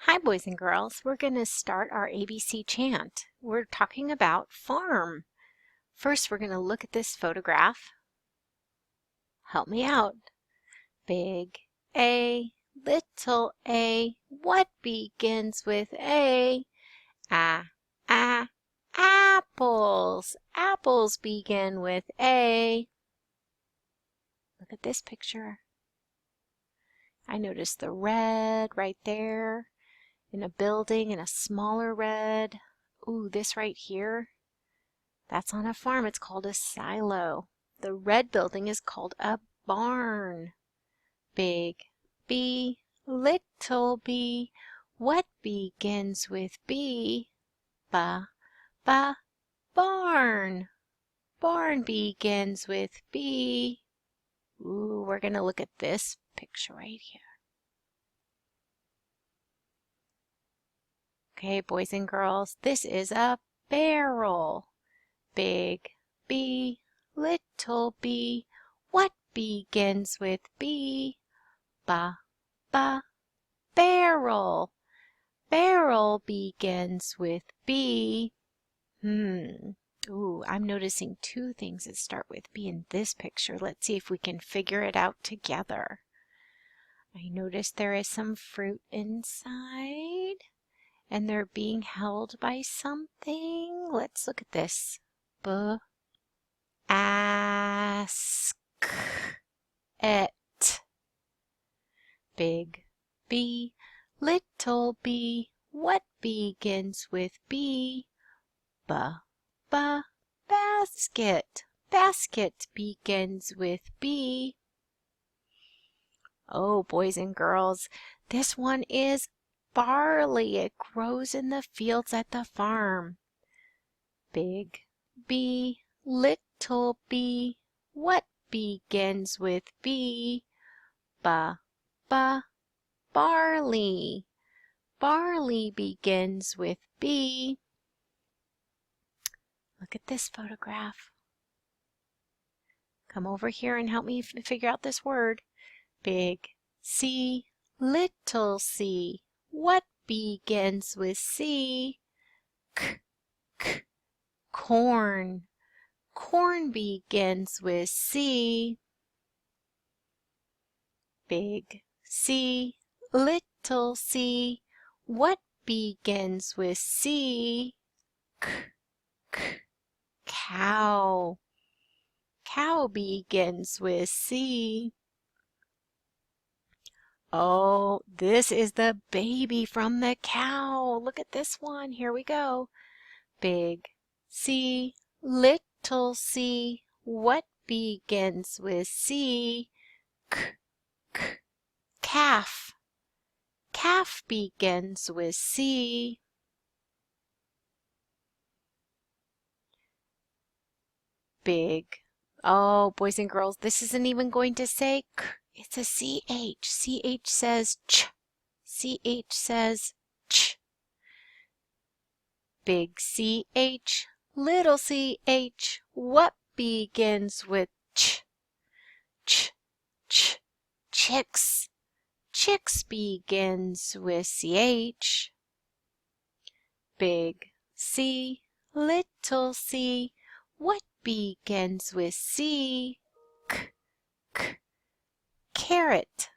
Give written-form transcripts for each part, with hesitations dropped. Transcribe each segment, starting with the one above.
Hi, boys and girls. We're going to start our ABC chant. We're talking about farm. First, we're going to look at this photograph. Help me out. Big A, little a. What begins with A? Apples. Apples begin with A. Look at this picture. I noticed the red right there. In a building, in a smaller red. Ooh, this right here, that's on a farm. It's called a silo. The red building is called a barn. Big B, little b. What begins with B? Barn. Barn begins with B. Ooh, we're going to look at this picture right here. Okay, boys and girls, this is a barrel. Big B, little b. What begins with B? Barrel. Barrel begins with B. Ooh, I'm noticing two things that start with B in this picture. Let's see if we can figure it out together. I notice there is some fruit inside. And they're being held by something. Let's look at this. Ask it. Big B, little b. What begins with B? Basket. Basket begins with B. Oh, boys and girls, this one is barley. It grows in the fields at the farm. Big B, little b. What begins with B? Barley. Barley begins with B. Look at this photograph. Come over here and help me figure out this word. Big C, little c. What begins with C? Corn. Corn begins with C. Big C, little c. What begins with C? Cow. Cow begins with C. Oh, this is the baby from the cow. Look at this one. Here we go. Big C, little c. What begins with C? Calf. Calf begins with C. Big. Oh, boys and girls, this isn't even going to say k. It's a CH. CH says ch. CH says ch. Big CH, little ch. What begins with ch? Chicks. Chicks begins with CH. Big C, little c. What begins with C? Carrot.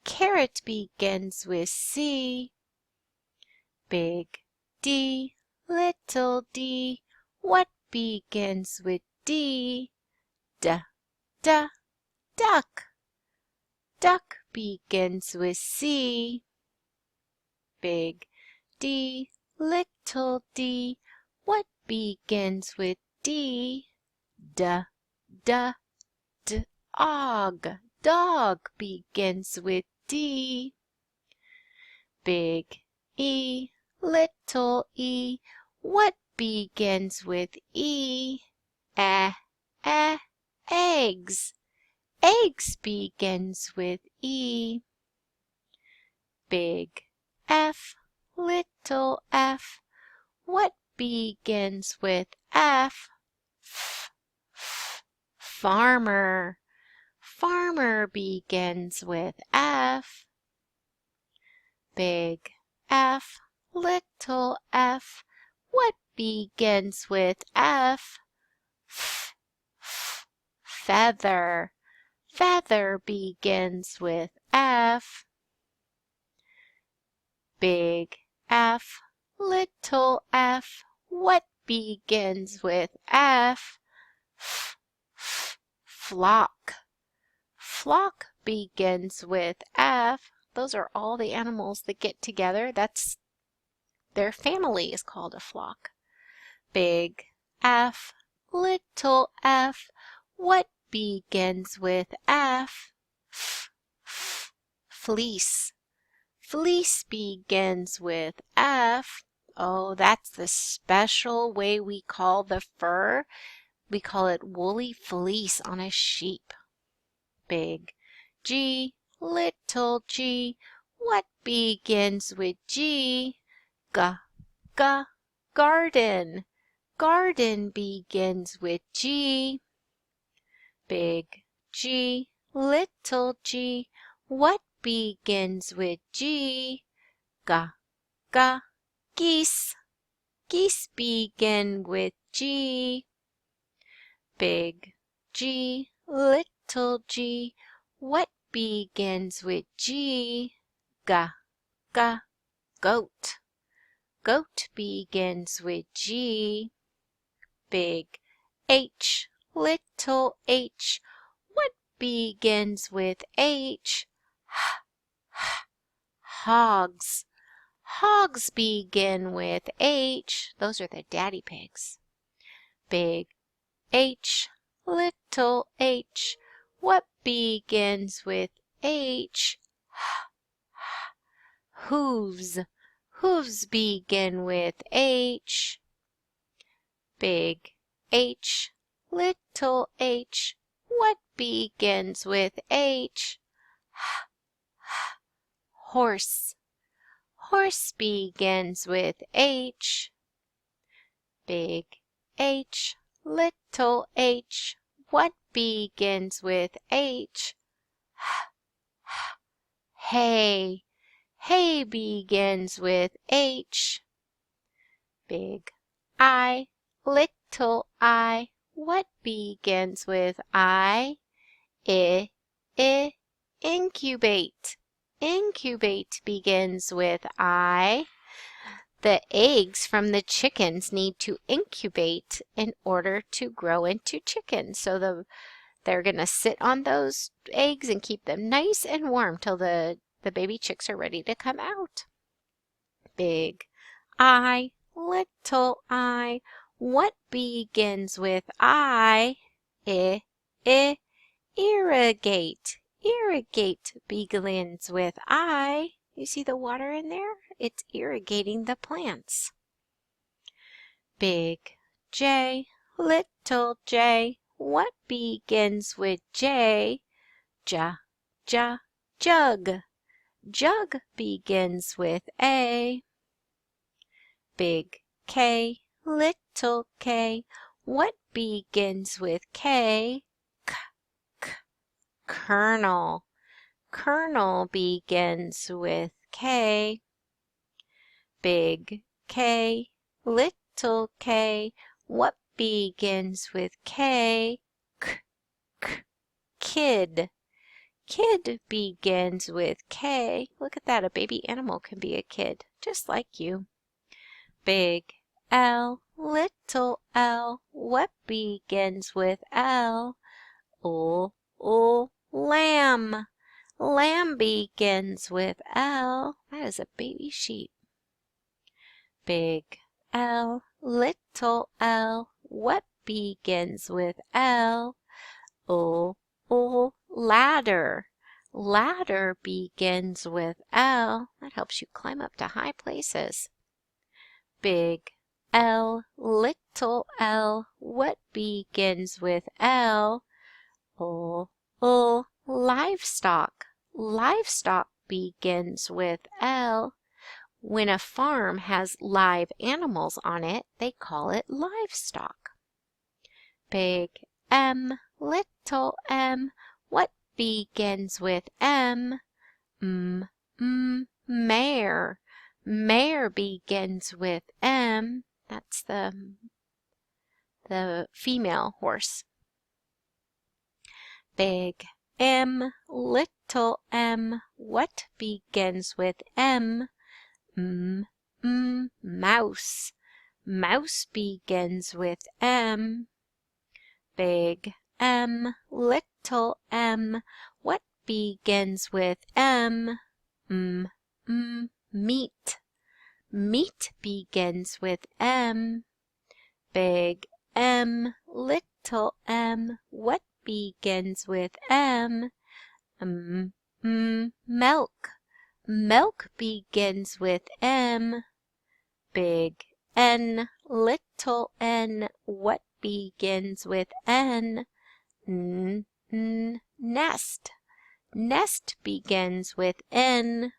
Carrot begins with C. Big D, little d. What begins with D? Duck. Duck begins with C. Big D, little d. What begins with D? Dog. Dog begins with D. Big E, little e. What begins with E? Eggs. Eggs begins with E. Big F, little f. What begins with F? Farmer. Farmer begins with F. Big F, little f. What begins with F? Feather. Feather begins with F. Big F, little f. What begins with F? Flock. Flock begins with F. Those are all the animals that get together. That's their family is called a flock. Big F, little f. What begins with F? Fleece. Fleece begins with F. Oh, that's the special way we call the fur. We call it woolly fleece on a sheep. Big G, little g. What begins with G? Garden. Garden begins with G. Big G, little g. What begins with G? Geese. Geese begin with G. Big G, little g. What begins with G? Goat. Goat begins with G. Big H, little h. What begins with H? Hogs. Hogs begin with H. Those are the daddy pigs. Big H, little h. What begins with H? Hooves. Hooves begin with H. Big H, little h. What begins with H? Horse. Horse begins with H. Big H, little h. What begins with H? Hay. Hay begins with H. Big I, little I. What begins with I? Incubate. Incubate begins with I. The eggs from the chickens need to incubate in order to grow into chickens. So they're going to sit on those eggs and keep them nice and warm till the baby chicks are ready to come out. Big I, little I. What begins with I? Irrigate. Irrigate begins with I. You see the water in there? It's irrigating the plants. Big J, little j. What begins with J? Jug. Jug begins with A. Big K, little k. What begins with K? Kernel. Kernel begins with K. Big K, little k. What begins with K? Kid. Kid begins with K. Look at that, a baby animal can be a kid, just like you. Big L, little l. What begins with L? Lamb. Lamb begins with L. That is a baby sheep. Big L, little l. What begins with L? Ladder. Ladder begins with L. That helps you climb up to high places. Big L, little l. What begins with L? Livestock. Livestock begins with L. When a farm has live animals on it, they call it livestock. Big M, little m. What begins with M? Mare. Mare begins with M. That's the female horse. Big M, little m. What begins with M? Mouse. Mouse begins with M. Big M, little m. What begins with M? Meat. Meat begins with M. Big M, little m. What begins with M? Milk. Milk begins with M. Big N, little n. What begins with N? Nest. Nest begins with N.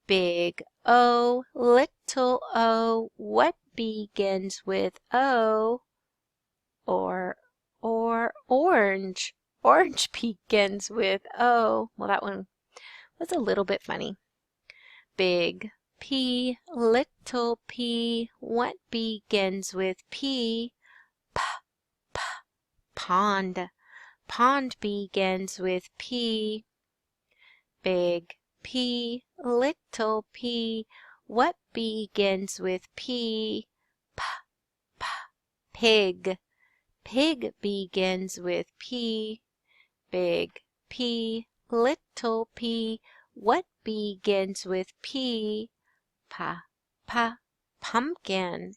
Big O, little o. What begins with O? Orange. Orange begins with O. Well, that one was a little bit funny. Big P, little p. What begins with P? Pond. Pond begins with P. Big P, little p. What begins with P? Pig. Pig begins with P. Big P, little p. What begins with P? Pumpkin.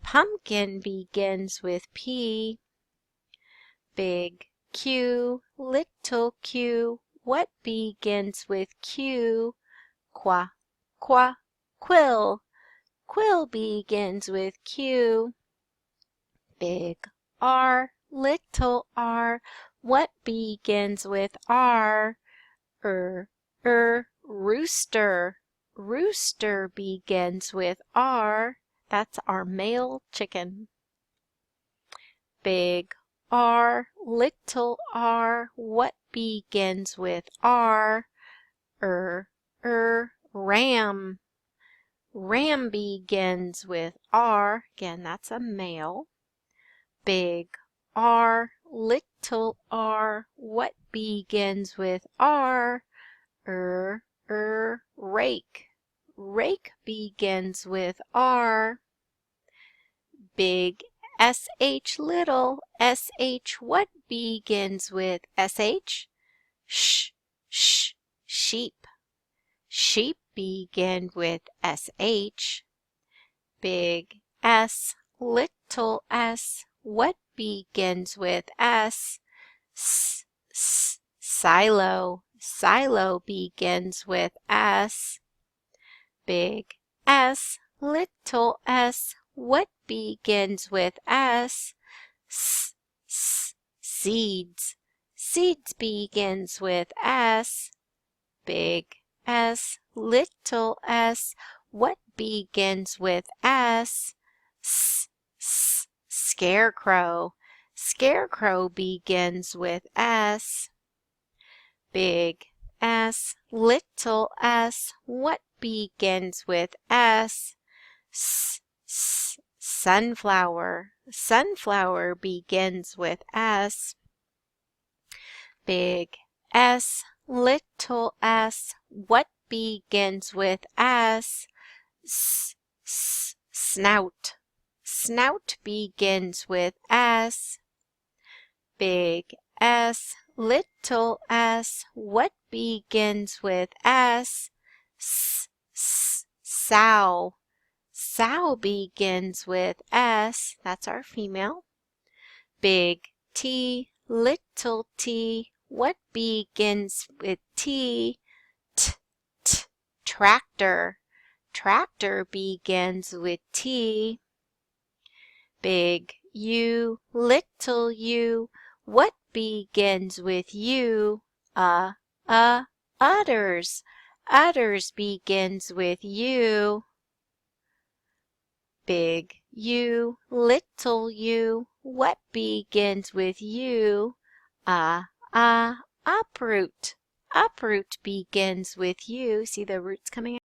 Pumpkin begins with P. Big Q, little q. What begins with Q? Quill. Quill begins with Q. Big R, little r. What begins with R? Rooster. Rooster begins with R. That's our male chicken. Big R, little r. What begins with R? Ram. Ram begins with R. Again, that's a male. Big R, little r. What begins with R? Rake. Rake begins with R. Big SH, little sh. What begins with SH? Sheep. Sheep begin with SH. Big S, little s. What begins with S? Silo. Silo begins with S. Big S, little s. What begins with S? Seeds. Seeds begins with S. Big S, little s. What begins with S? Scarecrow. Scarecrow begins with S. Big S, little s. What begins with S? Sunflower. Sunflower begins with S. Big S, little s. What begins with S? Snout. Snout begins with S. Big S, little s. What begins with S? Sow. Sow begins with S. That's our female. Big T, little t. What begins with T? Tractor. Tractor begins with T. Big U, little u. What begins with U? Udders. Udders begins with U. Big U, little u. What begins with U? Uproot. Uproot begins with U. See the roots coming out?